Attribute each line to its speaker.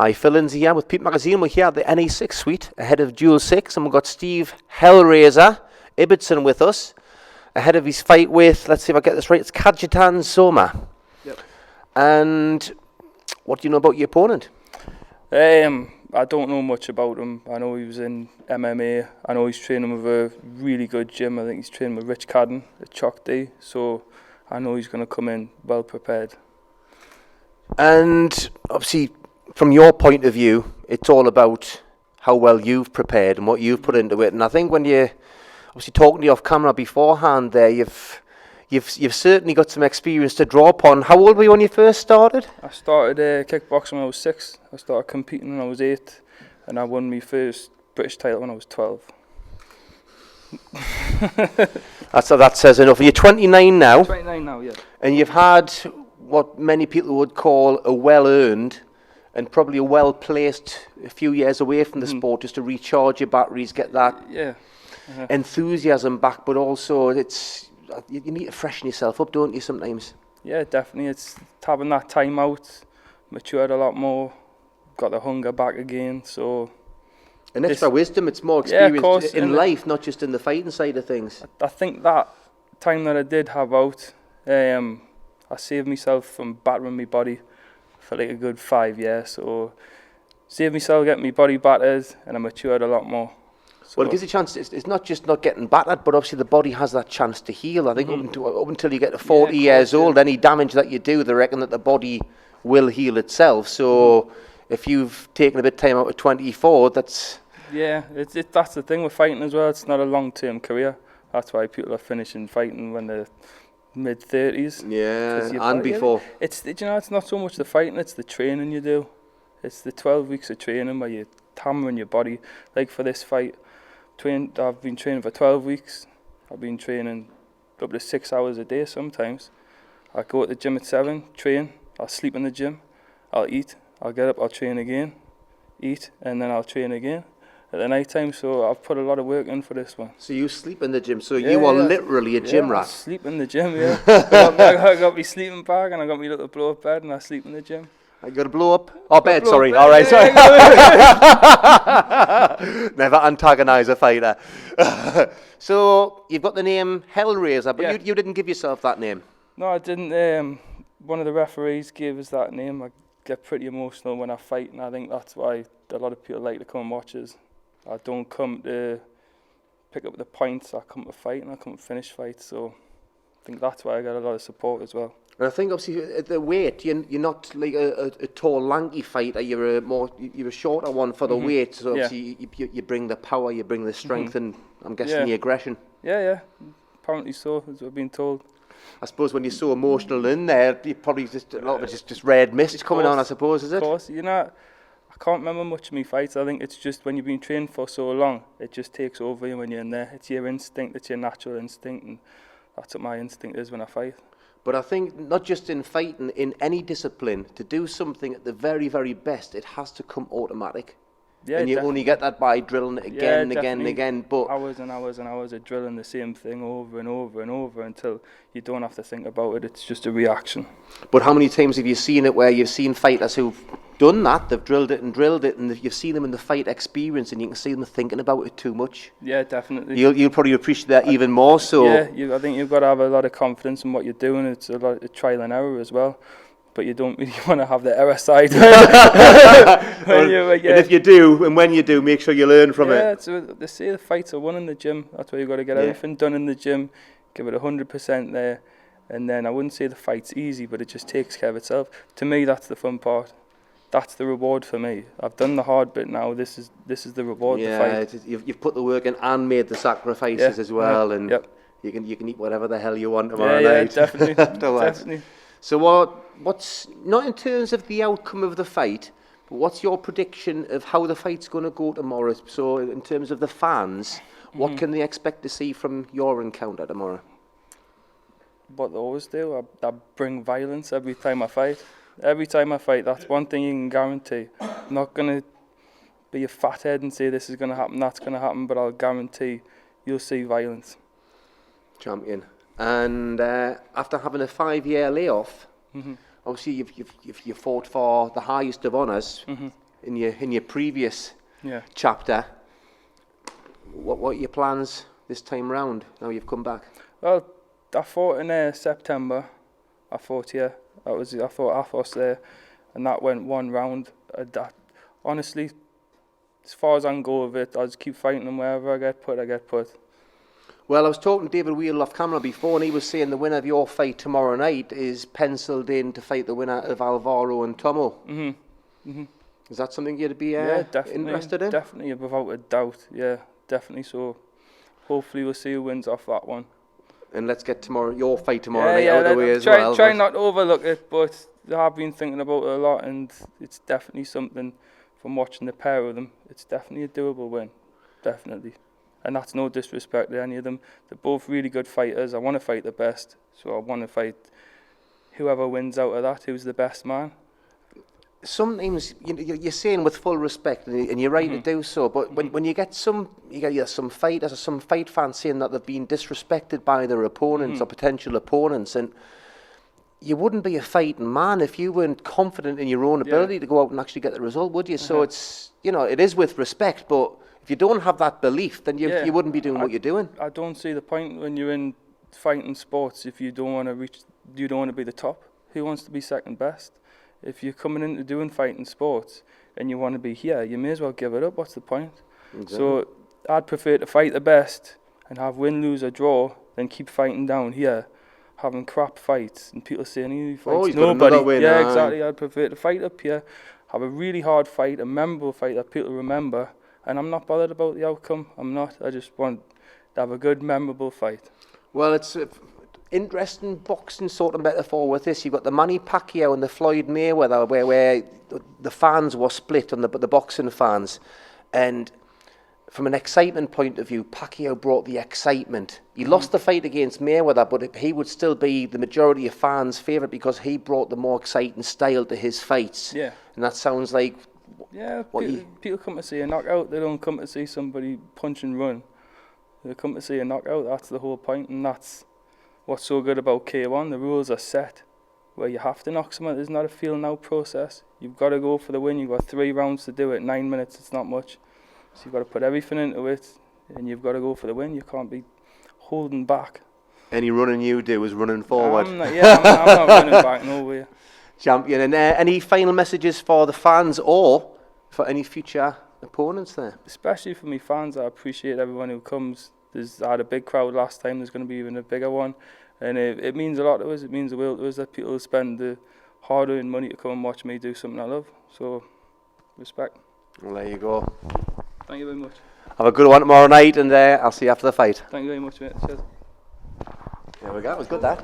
Speaker 1: Hi, Phil Lindsay here with Peep Magazine. We're here at the NE6 suite ahead of Duel 6, and we've got Steve Hellraiser Ibbotson with us ahead of his fight with, let's see if I get this right, it's Kajetan Soma.
Speaker 2: Yep.
Speaker 1: And what do you know about your opponent?
Speaker 2: I don't know much about him. I know he was in MMA. I know he's training with a really good gym. I think he's training with Rich Cadden at Chalk D. So I know he's going to come in well prepared.
Speaker 1: And obviously, from your point of view, it's all about how well you've prepared and what you've put into it. And I think when you're obviously talking to you off camera beforehand there, you've certainly got some experience to draw upon. How old were you when you first started?
Speaker 2: I started kickboxing when I was 6. I started competing when I was 8. And I won my first British title when I was 12.
Speaker 1: That says enough. And you're 29 now.
Speaker 2: 29 now, yeah.
Speaker 1: And you've had what many people would call a well-earned and probably a well-placed a few years away from the sport, just to recharge your batteries, get that enthusiasm back, but also you need to freshen yourself up, don't you, sometimes?
Speaker 2: Yeah, definitely. It's having that time out, matured a lot more, got the hunger back again, so...
Speaker 1: And extra wisdom, it's more experience
Speaker 2: of course,
Speaker 1: in life, not just in the fighting side of things.
Speaker 2: I think that time that I did have out, I saved myself from battering my body for like a good 5 years. So saved myself getting my body battered, and I matured a lot more. So
Speaker 1: well, it gives you a chance. It's not just not getting battered, but obviously the body has that chance to heal. I think up until you get to 40 years old, any damage that you do, they reckon that the body will heal itself. So if you've taken a bit of time out at 24, that's...
Speaker 2: Yeah, that's the thing with fighting as well. It's not a long-term career. That's why people are finishing fighting when they're mid-30s.
Speaker 1: Yeah, and before.
Speaker 2: It's not so much the fighting, it's the training you do. It's the 12 weeks of training where you're hammering your body. Like for this fight, I've been training for 12 weeks. I've been training up to 6 hours a day sometimes. I go to the gym at 7, train, I'll sleep in the gym, I'll eat, I'll get up, I'll train again, eat, and then I'll train again at the night time. So I've put a lot of work in for this one.
Speaker 1: So you sleep in the gym, so you are literally a gym rat.
Speaker 2: I sleep in the gym, yeah. I got my sleeping bag and I got my little blow up bed and I sleep in the gym.
Speaker 1: I got to blow up? Oh, bed, sorry. All right, sorry. Never antagonise a fighter. So you've got the name Hellraiser, but you didn't give yourself that name.
Speaker 2: No, I didn't. One of the referees gave us that name. I get pretty emotional when I fight, and I think that's why a lot of people like to come and watch us. I don't come to pick up the points, I come to fight and I come to finish fights, so I think that's why I got a lot of support as well.
Speaker 1: And I think obviously at the weight, you're not like a tall, lanky fighter, you're a shorter one for the weight, so obviously you bring the power, you bring the strength, and I'm guessing the aggression. Yeah,
Speaker 2: apparently so, as we've been told.
Speaker 1: I suppose when you're so emotional in there, you probably just a lot of it just red mist coming on, I suppose, is it?
Speaker 2: Of course, I can't remember much of my fights. I think it's just when you've been trained for so long, it just takes over you when you're in there. It's your instinct, it's your natural instinct, and that's what my instinct is when I fight.
Speaker 1: But I think not just in fighting, in any discipline, to do something at the very, very best, it has to come automatic. Yeah, and you only get that by drilling it again and again and again. But
Speaker 2: hours and hours and hours of drilling the same thing over and over and over until you don't have to think about it. It's just a reaction.
Speaker 1: But how many times have you seen it where you've seen fighters who've done that, they've drilled it, and you've seen them in the fight experience, and you can see them thinking about it too much?
Speaker 2: Yeah, definitely.
Speaker 1: You'll probably appreciate that even more so.
Speaker 2: Yeah, I think you've got to have a lot of confidence in what you're doing. It's a lot of trial and error as well. But you don't really want to have the error side.
Speaker 1: And if you do, and when you do, make sure you learn from it.
Speaker 2: Yeah, so they say the fights are won in the gym. That's why you've got to get everything done in the gym, give it 100% there. And then I wouldn't say the fight's easy, but it just takes care of itself. To me, that's the fun part. That's the reward for me. I've done the hard bit now. This is the reward.
Speaker 1: Yeah, you've put the work in and made the sacrifices as well, and you can eat whatever the hell you want tomorrow night.
Speaker 2: Yeah, definitely. Definitely.
Speaker 1: So what's not in terms of the outcome of the fight, but what's your prediction of how the fight's going to go tomorrow? So in terms of the fans, what can they expect to see from your encounter tomorrow?
Speaker 2: What they always do, I bring violence every time I fight. Every time I fight, that's one thing you can guarantee. I'm not going to be a fathead and say this is going to happen, that's going to happen, but I'll guarantee you'll see violence.
Speaker 1: Champion. And after having a 5-year layoff, obviously you've fought for the highest of honours. in your previous chapter. What are your plans this time round? Now you've come back.
Speaker 2: Well, I fought in September. I fought I fought Athos there, and that went one round. Honestly, as far as I can go with it, I'll just keep fighting them wherever I get put.
Speaker 1: Well, I was talking to David Wheel off camera before, and he was saying the winner of your fight tomorrow night is penciled in to fight the winner of Alvaro and Tomo. Is that something you'd be interested in?
Speaker 2: Definitely, without a doubt. Yeah, definitely. So hopefully we'll see who wins off that one.
Speaker 1: And let's get your fight tomorrow night out of the way as well.
Speaker 2: Try not to overlook it, but I've been thinking about it a lot, and it's definitely something. From watching the pair of them, it's definitely a doable win, definitely. And that's no disrespect to any of them. They're both really good fighters. I want to fight the best, so I want to fight whoever wins out of that, who's the best man.
Speaker 1: Sometimes you're saying with full respect, and you're right to do so. But when you get some fighters or some fight fans saying that they've been disrespected by their opponents or potential opponents, and you wouldn't be a fighting man if you weren't confident in your own ability to go out and actually get the result, would you? So it's, it is with respect, but if you don't have that belief, then you wouldn't be doing what you're doing.
Speaker 2: I don't see the point when you're in fighting sports if you don't want to be the top. Who wants to be second best? If you're coming into doing fighting sports and you want to be here, you may as well give it up. What's the point? Exactly. So I'd prefer to fight the best and have win, lose, or draw than keep fighting down here, having crap fights and people saying he fights nobody. Exactly. I'd prefer to fight up here, have a really hard fight, a memorable fight that people remember, and I'm not bothered about the outcome. I'm not. I just want to have a good, memorable fight. Well,
Speaker 1: it's interesting boxing sort of metaphor with this. You've got the Manny Pacquiao and the Floyd Mayweather, where the fans were split on the boxing fans, and from an excitement point of view, Pacquiao brought the excitement. He lost the fight against Mayweather, but he would still be the majority of fans' favourite because he brought the more exciting style to his fights.
Speaker 2: Yeah.
Speaker 1: And that sounds like...
Speaker 2: Yeah, people come to see a knockout. They don't come to see somebody punch and run. They come to see a knockout. That's the whole point, and that's what's so good about K1. The rules are set where you have to knock someone. There's not a feel-out process. You've got to go for the win. You've got 3 rounds to do it. 9 minutes, it's not much. So you've got to put everything into it, and you've got to go for the win. You can't be holding back.
Speaker 1: Any running you do is running forward.
Speaker 2: I'm not running back nowhere.
Speaker 1: Champion. And any final messages for the fans or for any future opponents there?
Speaker 2: Especially for me fans, I appreciate everyone who comes. I had a big crowd last time. There's going to be even a bigger one, and it means a lot to us. It means the world to us that people spend the hard-earned money to come and watch me do something I love. So, respect.
Speaker 1: Well, there you go.
Speaker 2: Thank you very much.
Speaker 1: Have a good one tomorrow night, and I'll see you after the fight.
Speaker 2: Thank you very much, mate. Cheers.
Speaker 1: There we go. It was good, that.